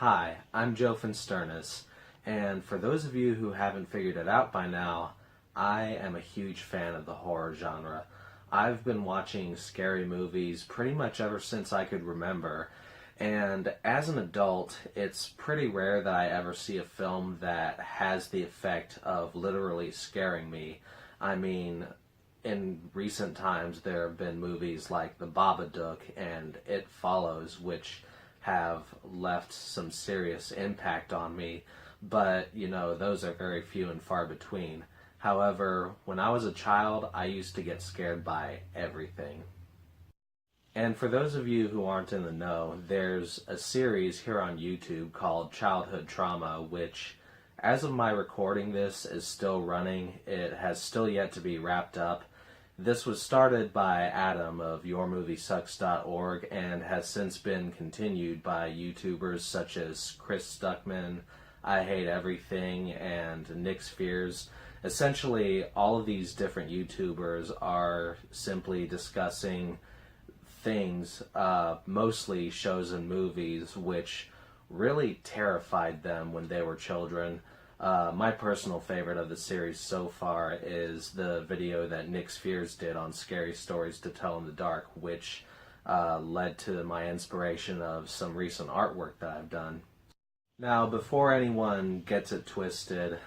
Hi, I'm Joe Finsternis, and for those of you who haven't figured it out by now, I am a huge fan of the horror genre. I've been watching scary movies pretty much ever since I could remember, and as an adult, it's pretty rare that I ever see a film that has the effect of literally scaring me. I mean, in recent times there have been movies like The Babadook and It Follows, which have left some serious impact on me, but those are very few and far between. However, when I was a child, I used to get scared by everything. And for those of you who aren't in the know, there's a series here on YouTube called Childhood Trauma, which, as of my recording this, is still running. It has still yet to be wrapped up. This was started by Adam of YourMovieSucks.org and has since been continued by YouTubers such as Chris Stuckman, I Hate Everything, and Nick Spheres. Essentially, all of these different YouTubers are simply discussing things, mostly shows and movies, which really terrified them when they were children. My personal favorite of the series so far is the video that Nick Spheres did on Scary Stories to Tell in the Dark, which led to my inspiration of some recent artwork that I've done. Now, before anyone gets it twisted,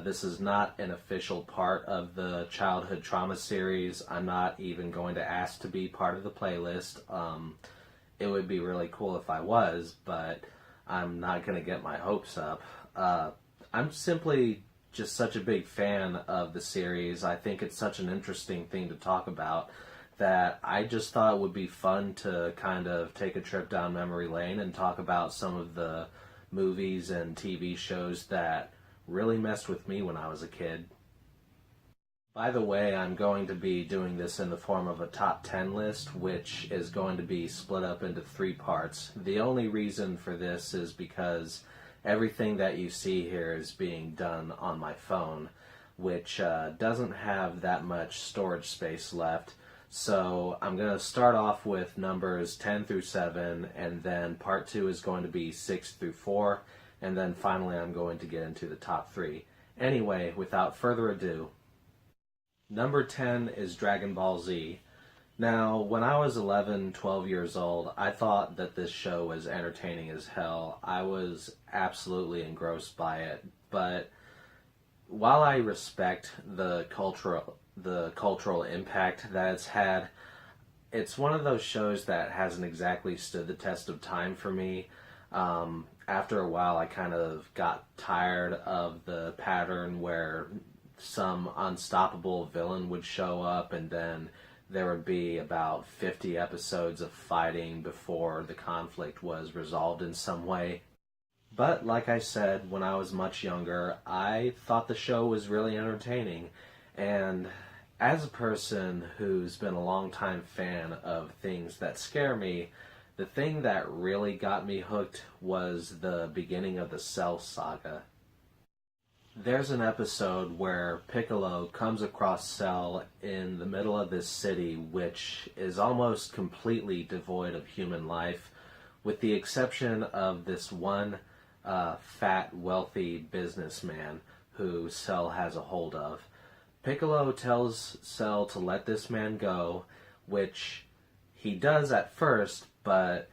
this is not an official part of the Childhood Trauma series. I'm not even going to ask to be part of the playlist. It would be really cool if I was, but I'm not going to get my hopes up. I'm simply just such a big fan of the series. I think it's such an interesting thing to talk about that I just thought it would be fun to kind of take a trip down memory lane and talk about some of the movies and TV shows that really messed with me when I was a kid. By the way, I'm going to be doing this in the form of a top 10 list, which is going to be split up into 3 parts. The only reason for this is because everything that you see here is being done on my phone, which doesn't have that much storage space left. So I'm going to start off with numbers 10 through 7, and then part 2 is going to be 6 through 4, and then finally I'm going to get into the top 3. Anyway, without further ado, number 10 is Dragon Ball Z. Now, when I was 11, 12 years old, I thought that this show was entertaining as hell. I was absolutely engrossed by it, but while I respect the cultural impact that it's had, it's one of those shows that hasn't exactly stood the test of time for me. After a while, I kind of got tired of the pattern where some unstoppable villain would show up and then there would be about 50 episodes of fighting before the conflict was resolved in some way. But like I said, when I was much younger, I thought the show was really entertaining. And as a person who's been a longtime fan of things that scare me, the thing that really got me hooked was the beginning of the Cell Saga. There's an episode where Piccolo comes across Cell in the middle of this city, which is almost completely devoid of human life, with the exception of this one fat, wealthy businessman who Cell has a hold of. Piccolo tells Cell to let this man go, which he does at first, but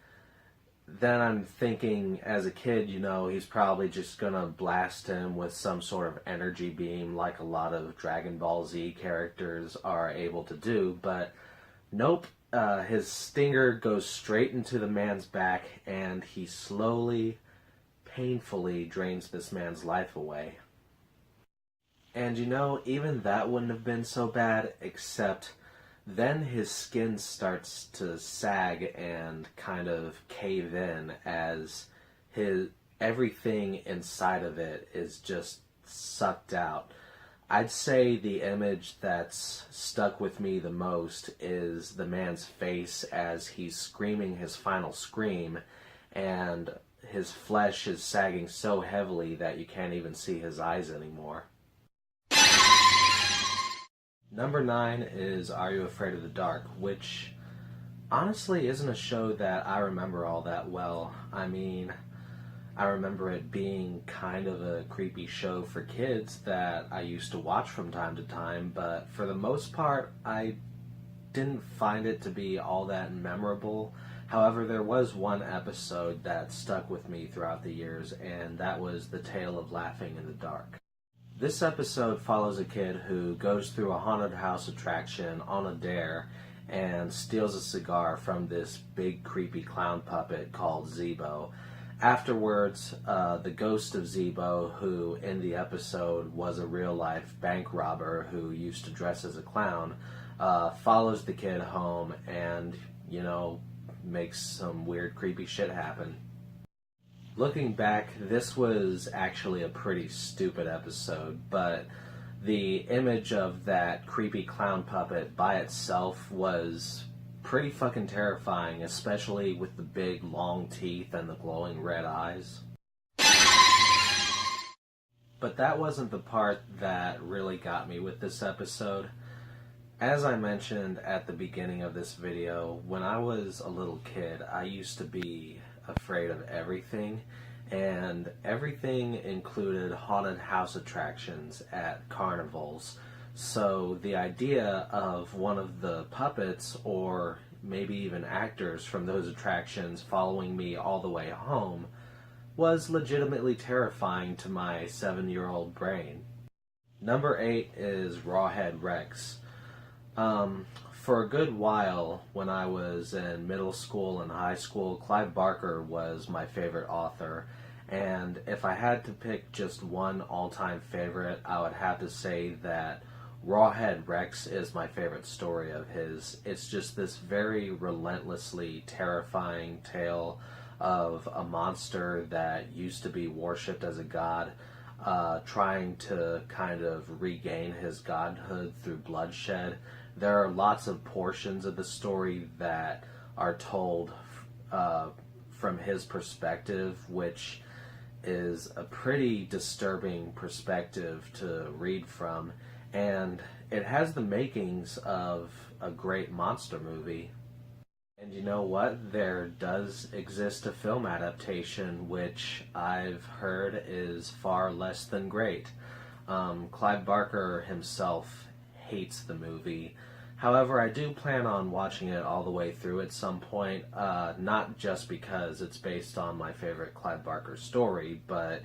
then I'm thinking, as a kid, he's probably just gonna blast him with some sort of energy beam like a lot of Dragon Ball Z characters are able to do, but nope, his stinger goes straight into the man's back and he slowly, painfully drains this man's life away. And even that wouldn't have been so bad, except then his skin starts to sag and kind of cave in as everything inside of it is just sucked out. I'd say the image that's stuck with me the most is the man's face as he's screaming his final scream, and his flesh is sagging so heavily that you can't even see his eyes anymore. Number 9 is Are You Afraid of the Dark, which honestly isn't a show that I remember all that well. I mean, I remember it being kind of a creepy show for kids that I used to watch from time to time, but for the most part, I didn't find it to be all that memorable. However, there was one episode that stuck with me throughout the years, and that was The Tale of Laughing in the Dark. This episode follows a kid who goes through a haunted house attraction on a dare and steals a cigar from this big creepy clown puppet called Zeebo. Afterwards, the ghost of Zeebo, who in the episode was a real-life bank robber who used to dress as a clown, follows the kid home and, makes some weird creepy shit happen. Looking back, this was actually a pretty stupid episode, but the image of that creepy clown puppet by itself was pretty fucking terrifying, especially with the big long teeth and the glowing red eyes. But that wasn't the part that really got me with this episode. As I mentioned at the beginning of this video, when I was a little kid, I used to be afraid of everything, and everything included haunted house attractions at carnivals. So the idea of one of the puppets, or maybe even actors from those attractions, following me all the way home was legitimately terrifying to my 7-year-old brain. Number 8 is Rawhead Rex. For a good while, when I was in middle school and high school, Clive Barker was my favorite author, and if I had to pick just one all-time favorite, I would have to say that Rawhead Rex is my favorite story of his. It's just this very relentlessly terrifying tale of a monster that used to be worshipped as a god, trying to kind of regain his godhood through bloodshed. There are lots of portions of the story that are told from his perspective, which is a pretty disturbing perspective to read from, and it has the makings of a great monster movie. And you know what? There does exist a film adaptation, which I've heard is far less than great. Clive Barker himself hates the movie. However, I do plan on watching it all the way through at some point, not just because it's based on my favorite Clive Barker story, but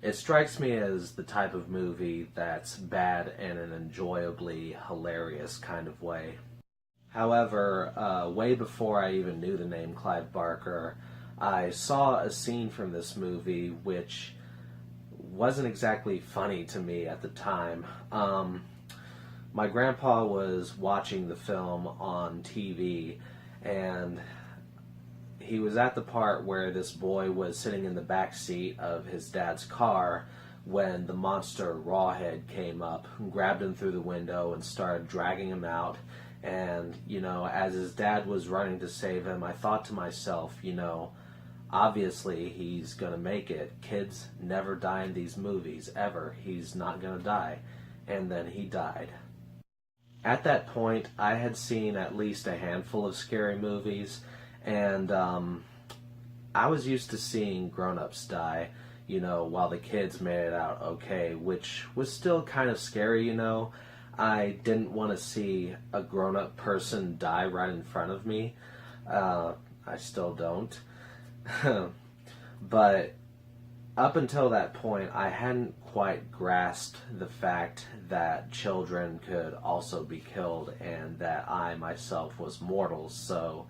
it strikes me as the type of movie that's bad in an enjoyably hilarious kind of way. However, way before I even knew the name Clive Barker, I saw a scene from this movie which wasn't exactly funny to me at the time. My grandpa was watching the film on TV, and he was at the part where this boy was sitting in the back seat of his dad's car when the monster Rawhead came up, grabbed him through the window, and started dragging him out. And, as his dad was running to save him, I thought to myself, obviously he's going to make it. Kids never die in these movies, ever. He's not going to die. And then he died. At that point, I had seen at least a handful of scary movies, and I was used to seeing grown-ups die, while the kids made it out okay, which was still kind of scary, I didn't want to see a grown-up person die right in front of me. I still don't. But up until that point, I hadn't quite grasped the fact that children could also be killed and that I myself was mortal. So,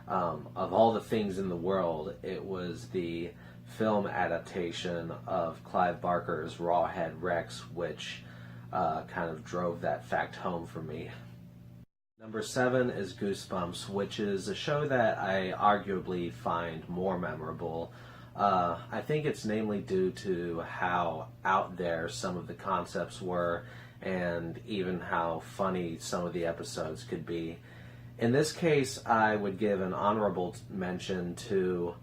of all the things in the world, it was the film adaptation of Clive Barker's Rawhead Rex which kind of drove that fact home for me. Number 7 is Goosebumps, which is a show that I arguably find more memorable. I think it's namely due to how out there some of the concepts were, and even how funny some of the episodes could be. In this case, I would give an honorable mention to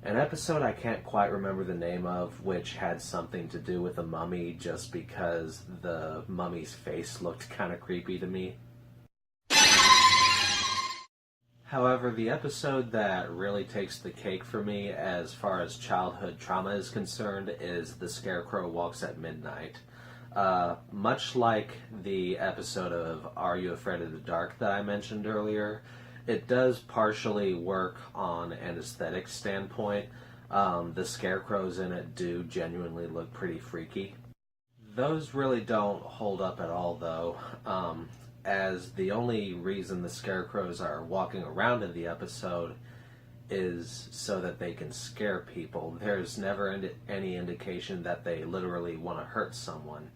an episode I can't quite remember the name of, which had something to do with a mummy, just because the mummy's face looked kind of creepy to me. However, the episode that really takes the cake for me as far as childhood trauma is concerned is The Scarecrow Walks at Midnight. Much like the episode of Are You Afraid of the Dark that I mentioned earlier, it does partially work on an aesthetic standpoint. The scarecrows in it do genuinely look pretty freaky. Those really don't hold up at all, though, as the only reason the scarecrows are walking around in the episode is so that they can scare people. There's never any indication that they literally want to hurt someone.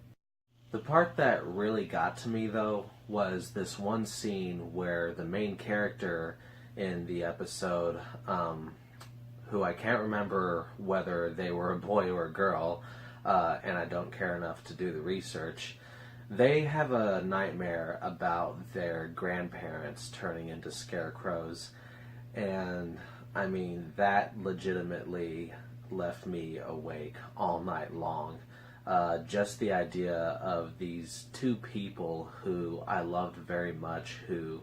The part that really got to me, though, was this one scene where the main character in the episode, who I can't remember whether they were a boy or a girl, and I don't care enough to do the research, they have a nightmare about their grandparents turning into scarecrows. And, I mean, that legitimately left me awake all night long. Just the idea of these two people who I loved very much, who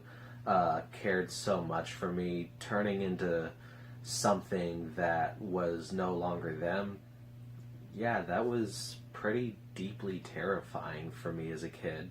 cared so much for me, turning into something that was no longer them. Yeah, that was pretty deeply terrifying for me as a kid.